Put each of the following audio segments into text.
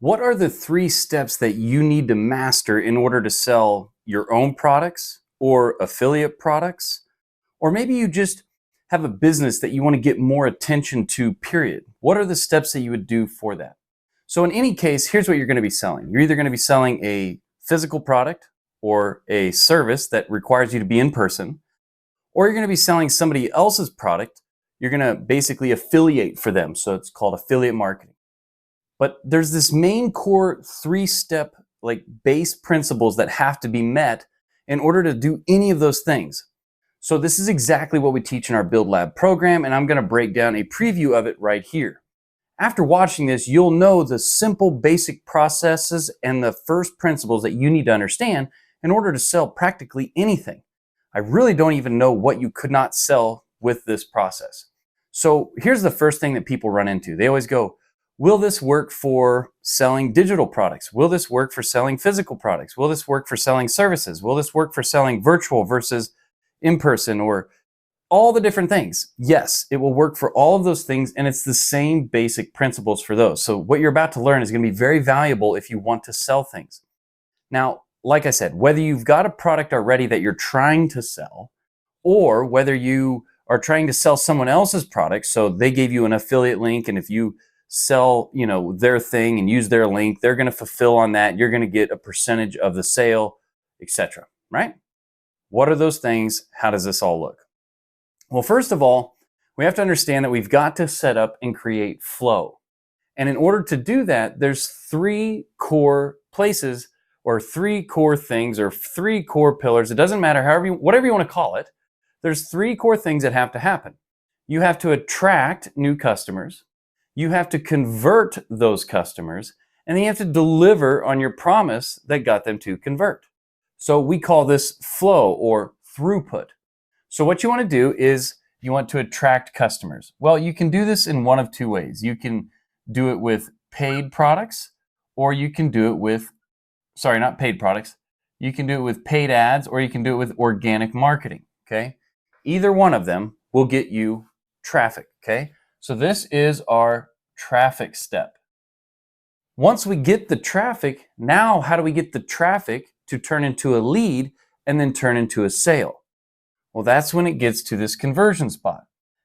What are the 3 steps that you need to master in order to sell your own products or affiliate products? Or maybe you just have a business that you want to get more attention to, period. What are the steps that you would do for that? So in any case, here's what you're going to be selling. You're either going to be selling a physical product or a service that requires you to be in person, or you're going to be selling somebody else's product. You're going to basically affiliate for them. So it's called affiliate marketing. But there's this main core 3-step base principles that have to be met in order to do any of those things. So this is exactly what we teach in our Build Lab program, and I'm going to break down a preview of it right here. After watching this, you'll know the simple basic processes and the first principles that you need to understand in order to sell practically anything. I really don't even know what you could not sell with this process. So here's the first thing that people run into. They always go, will this work for selling digital products? Will this work for selling physical products? Will this work for selling services? Will this work for selling virtual versus in-person, or all the different things? Yes, it will work for all of those things, and it's the same basic principles for those. So what you're about to learn is going to be very valuable if you want to sell things. Now, like I said, whether you've got a product already that you're trying to sell, or whether you are trying to sell someone else's product, so they gave you an affiliate link, and if you sell, their thing and use their link, they're going to fulfill on that. You're going to get a percentage of the sale, etc. Right? What are those things? How does this all look? Well, first of all, we have to understand that we've got to set up and create flow. And in order to do that, there's 3 core places or 3 core things or 3 core pillars. It doesn't matter whatever you want to call it. There's 3 core things that have to happen. You have to attract new customers. You have to convert those customers, and then you have to deliver on your promise that got them to convert. So we call this flow or throughput. So what you want to do is you want to attract customers. Well, you can do this in one of 2 ways. You can do it with paid products, or you can do it with, not paid products. You can do it with paid ads, or you can do it with organic marketing, okay? Either one of them will get you traffic, okay? So this is our traffic step. Once we get the traffic, now how do we get the traffic to turn into a lead and then turn into a sale? Well, that's when it gets to this conversion spot.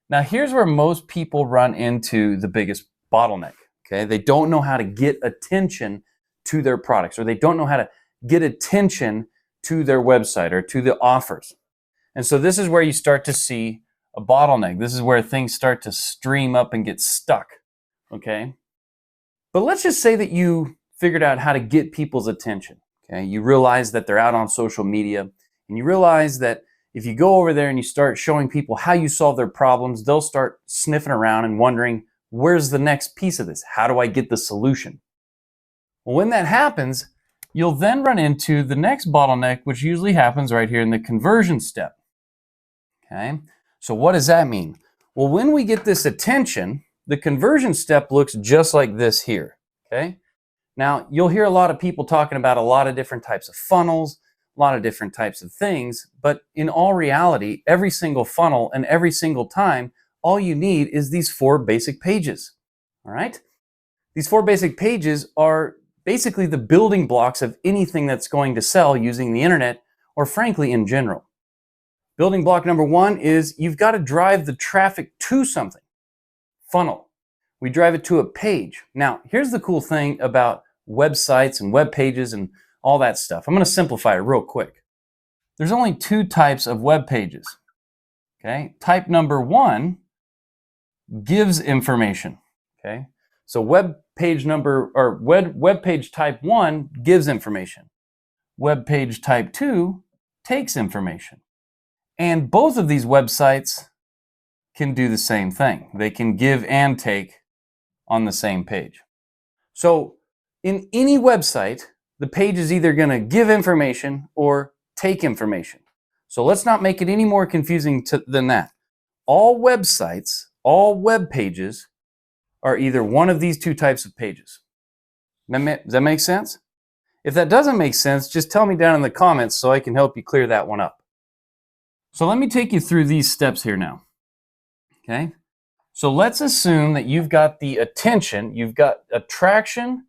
Now, here's where most people run into the biggest bottleneck, okay? They don't know how to get attention to their products, or they don't know how to get attention to their website or to the offers. And so this is where you start to see a bottleneck. This is where things start to stream up and get stuck, okay? But let's just say that you figured out how to get people's attention, okay? You realize that they're out on social media, and you realize that if you go over there and you start showing people how you solve their problems, they'll start sniffing around and wondering, where's the next piece of this? How do I get the solution? Well, when that happens, you'll then run into the next bottleneck, which usually happens right here in the conversion step, okay? So what does that mean? Well, when we get this attention, the conversion step looks just like this here, okay? Now, you'll hear a lot of people talking about a lot of different types of funnels, a lot of different types of things, but in all reality, every single funnel and every single time, all you need is these 4 basic pages, all right? These 4 basic pages are basically the building blocks of anything that's going to sell using the internet, or frankly, in general. Building block number 1 is you've got to drive the traffic to something. Funnel. We drive it to a page. Now, here's the cool thing about websites and web pages and all that stuff. I'm going to simplify it real quick. There's only 2 types of web pages. Okay? Type number 1 gives information. Okay? So web page type 1 gives information. Web page type 2 takes information. And both of these websites can do the same thing. They can give and take on the same page. So in any website, the page is either going to give information or take information. So let's not make it any more confusing than that. All websites, all web pages are either one of these 2 types of pages. Does that make sense? If that doesn't make sense, just tell me down in the comments so I can help you clear that one up. So let me take you through these steps here now. Okay? So let's assume that you've got the attention, you've got attraction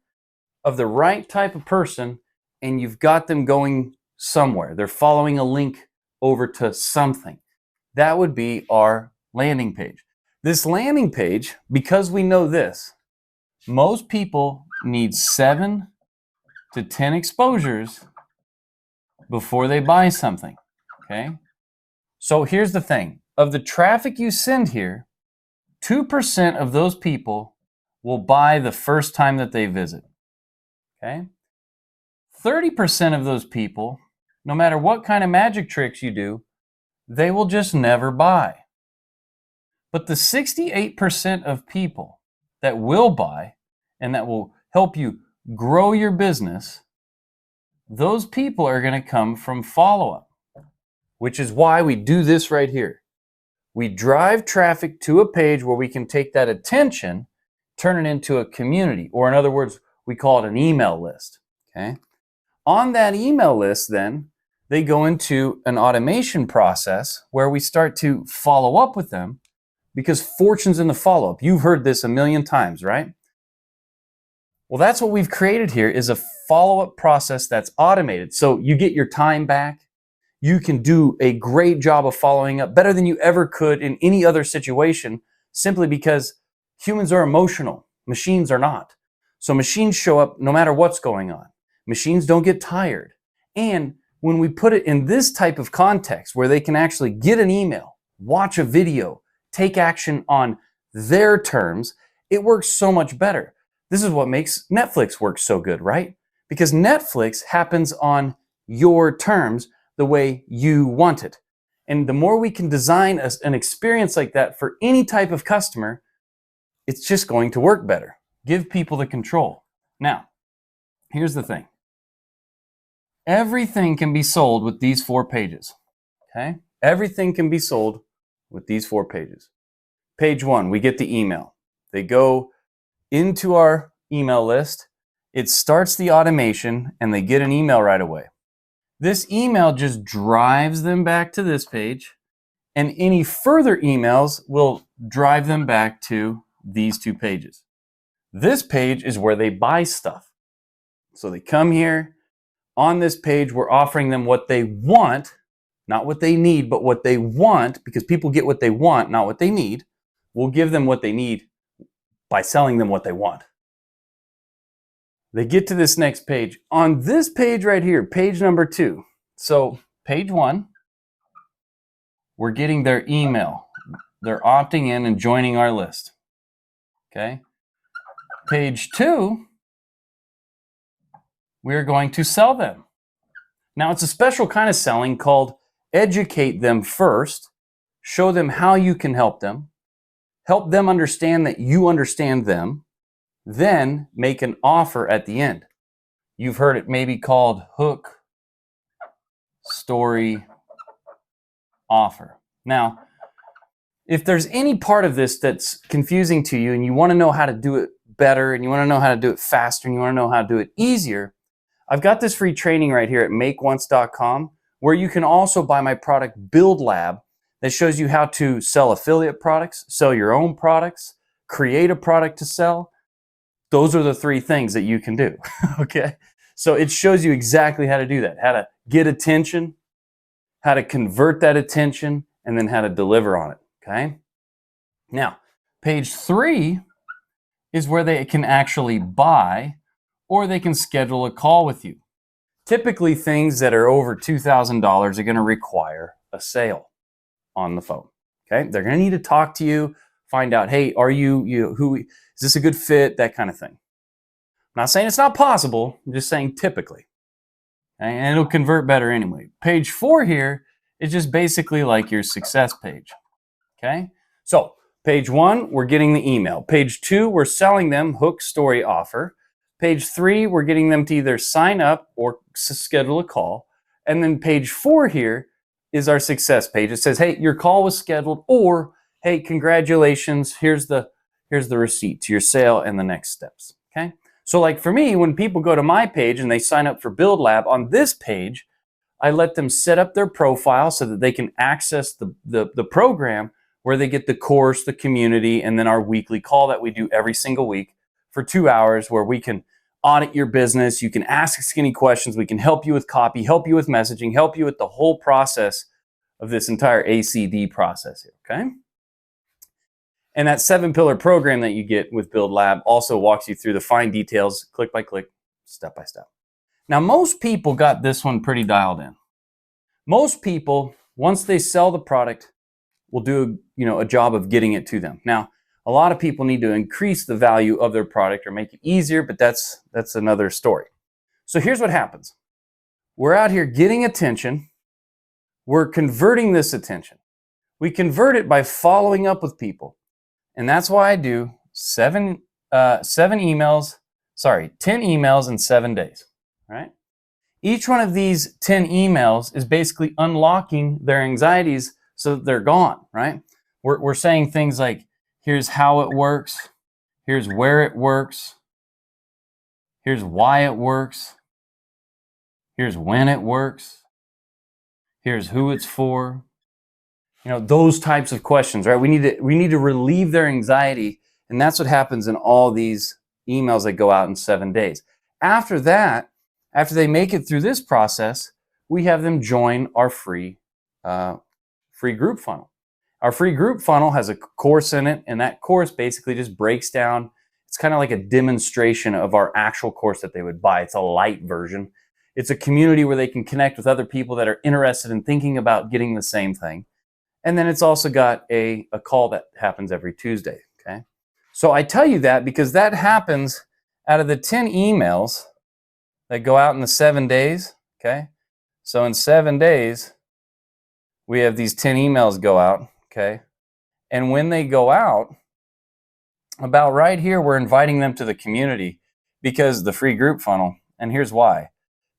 of the right type of person, and you've got them going somewhere. They're following a link over to something. That would be our landing page. This landing page, because we know this, most people need 7 to 10 exposures before they buy something, okay? So here's the thing. Of the traffic you send here, 2% of those people will buy the first time that they visit, okay? 30% of those people, no matter what kind of magic tricks you do, they will just never buy. But the 68% of people that will buy and that will help you grow your business, those people are going to come from follow-up, which is why we do this right here. We drive traffic to a page where we can take that attention, turn it into a community, or in other words, we call it an email list, okay? On that email list, then, they go into an automation process where we start to follow up with them, because fortune's in the follow-up. You've heard this a million times, right? Well, that's what we've created here, is a follow-up process that's automated. So you get your time back. You can do a great job of following up, better than you ever could in any other situation, simply because humans are emotional. Machines are not. So machines show up no matter what's going on. Machines don't get tired. And when we put it in this type of context where they can actually get an email, watch a video, take action on their terms, it works so much better. This is what makes Netflix work so good, right? Because Netflix happens on your terms, the way you want it. And the more we can design an experience like that for any type of customer, it's just going to work better. Give people the control. Now, here's the thing. Everything can be sold with these 4 pages, okay? Everything can be sold with these 4 pages. Page 1, we get the email. They go into our email list. It starts the automation, and they get an email right away. This email just drives them back to this page, and any further emails will drive them back to these 2 pages. This page is where they buy stuff. So they come here. On this page, we're offering them what they want, not what they need, but what they want, because people get what they want, not what they need. We'll give them what they need by selling them what they want. They get to this next page. On this page right here, page number 2. So page 1, we're getting their email. They're opting in and joining our list. Okay. Page 2, we're going to sell them. Now, it's a special kind of selling called educate them first, show them how you can help them understand that you understand them, then make an offer at the end. You've heard it maybe called hook, story, offer. Now, if there's any part of this that's confusing to you and you want to know how to do it better and you want to know how to do it faster and you want to know how to do it easier, I've got this free training right here at makeonce.com where you can also buy my product Build Lab that shows you how to sell affiliate products, sell your own products, create a product to sell. Those are the 3 things that you can do, okay? So it shows you exactly how to do that, how to get attention, how to convert that attention, and then how to deliver on it, okay? Now, page 3 is where they can actually buy, or they can schedule a call with you. Typically, things that are over $2,000 are going to require a sale on the phone. Okay, they're going to need to talk to you, find out, hey, are who is this a good fit? That kind of thing. I'm not saying it's not possible. I'm just saying typically, okay? And it'll convert better anyway. Page 4 here is just basically like your success page. Okay, so page 1, we're getting the email. Page 2, we're selling them hook, story, offer. Page 3, we're getting them to either sign up or schedule a call. And then page 4 here is our success page. It says, hey, your call was scheduled, or hey, congratulations, here's the receipt to your sale and the next steps. Okay. So like for me, when people go to my page and they sign up for Build Lab, on this page, I let them set up their profile so that they can access the program where they get the course, the community, and then our weekly call that we do every single week for 2 hours where we can audit your business. You can ask Skinny questions. We can help you with copy, help you with messaging, help you with the whole process of this entire ACD process here, okay? And that 7-pillar program that you get with Build Lab also walks you through the fine details, click by click, step by step. Now, most people got this one pretty dialed in. Most people, once they sell the product, will do a job of getting it to them. Now, a lot of people need to increase the value of their product or make it easier, but that's another story. So here's what happens. We're out here getting attention. We're converting this attention. We convert it by following up with people. And that's why I do 10 emails in 7 days, right? Each one of these 10 emails is basically unlocking their anxieties so that they're gone, right? We're saying things like, here's how it works, here's where it works, here's why it works, here's when it works, here's who it's for. Those types of questions, right? We need to relieve their anxiety, and that's what happens in all these emails that go out in 7 days. After that, after they make it through this process, we have them join our free group funnel. Our free group funnel has a course in it, and that course basically just breaks down. It's kind of like a demonstration of our actual course that they would buy. It's a light version. It's a community where they can connect with other people that are interested in thinking about getting the same thing. And then it's also got a call that happens every Tuesday, okay? So I tell you that because that happens out of the 10 emails that go out in the 7 days, okay? So in 7 days, we have these 10 emails go out, okay? And when they go out, about right here, we're inviting them to the community because the free group funnel. And here's why.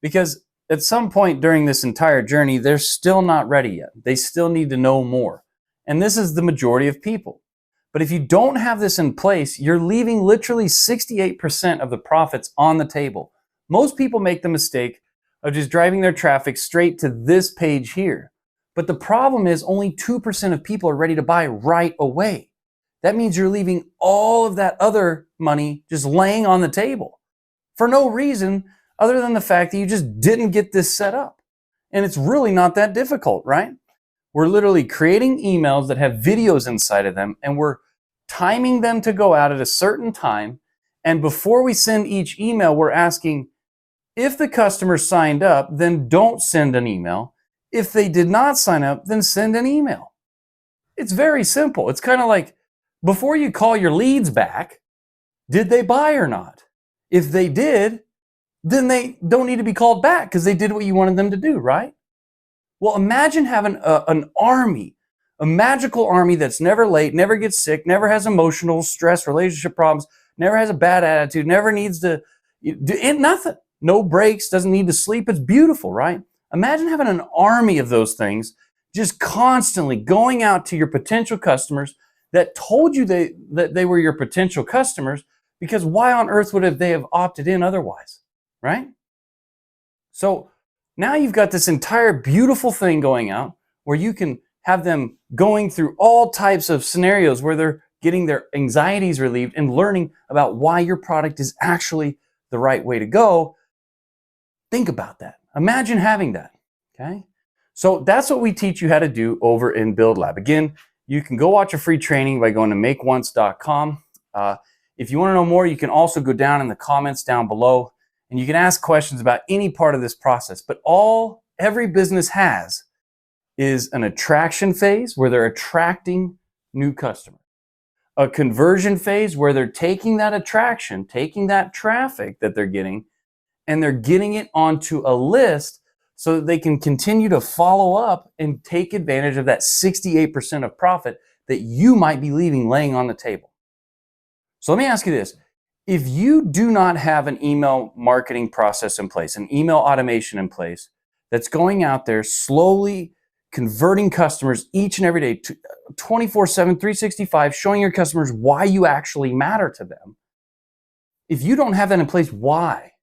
Because at some point during this entire journey, they're still not ready yet. They still need to know more. And this is the majority of people. But if you don't have this in place, you're leaving literally 68% of the profits on the table. Most people make the mistake of just driving their traffic straight to this page here. But the problem is only 2% of people are ready to buy right away. That means you're leaving all of that other money just laying on the table for no reason other than the fact that you just didn't get this set up. And it's really not that difficult, right? We're literally creating emails that have videos inside of them, and we're timing them to go out at a certain time. And before we send each email, we're asking, if the customer signed up, then don't send an email. If they did not sign up, then send an email. It's very simple. It's kind of like, before you call your leads back, did they buy or not? If they did, then they don't need to be called back because they did what you wanted them to do, right? Well, imagine having an army, a magical army that's never late, never gets sick, never has emotional stress, relationship problems, never has a bad attitude, never needs to do nothing. No breaks, doesn't need to sleep. It's beautiful, right? Imagine having an army of those things just constantly going out to your potential customers that told you that they were your potential customers, because why on earth would they have opted in otherwise, right? So now you've got this entire beautiful thing going out where you can have them going through all types of scenarios where they're getting their anxieties relieved and learning about why your product is actually the right way to go. Think about that. Imagine having that, okay? So that's what we teach you how to do over in Build Lab. Again, you can go watch a free training by going to makeonce.com. If you want to know more, you can also go down in the comments down below and you can ask questions about any part of this process. But every business has is an attraction phase where they're attracting new customers, a conversion phase where they're taking that attraction, taking that traffic that they're getting, and they're getting it onto a list so that they can continue to follow up and take advantage of that 68% of profit that you might be leaving laying on the table. So let me ask you this. If you do not have an email marketing process in place, an email automation in place that's going out there slowly converting customers each and every day, 24/7, 365, showing your customers why you actually matter to them. If you don't have that in place, why?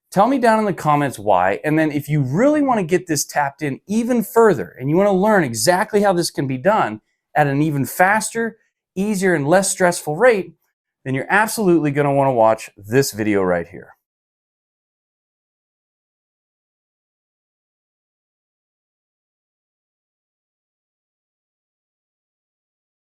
Tell me down in the comments why. And then if you really want to get this tapped in even further and you want to learn exactly how this can be done at an even faster, easier, and less stressful rate, then you're absolutely going to want to watch this video right here.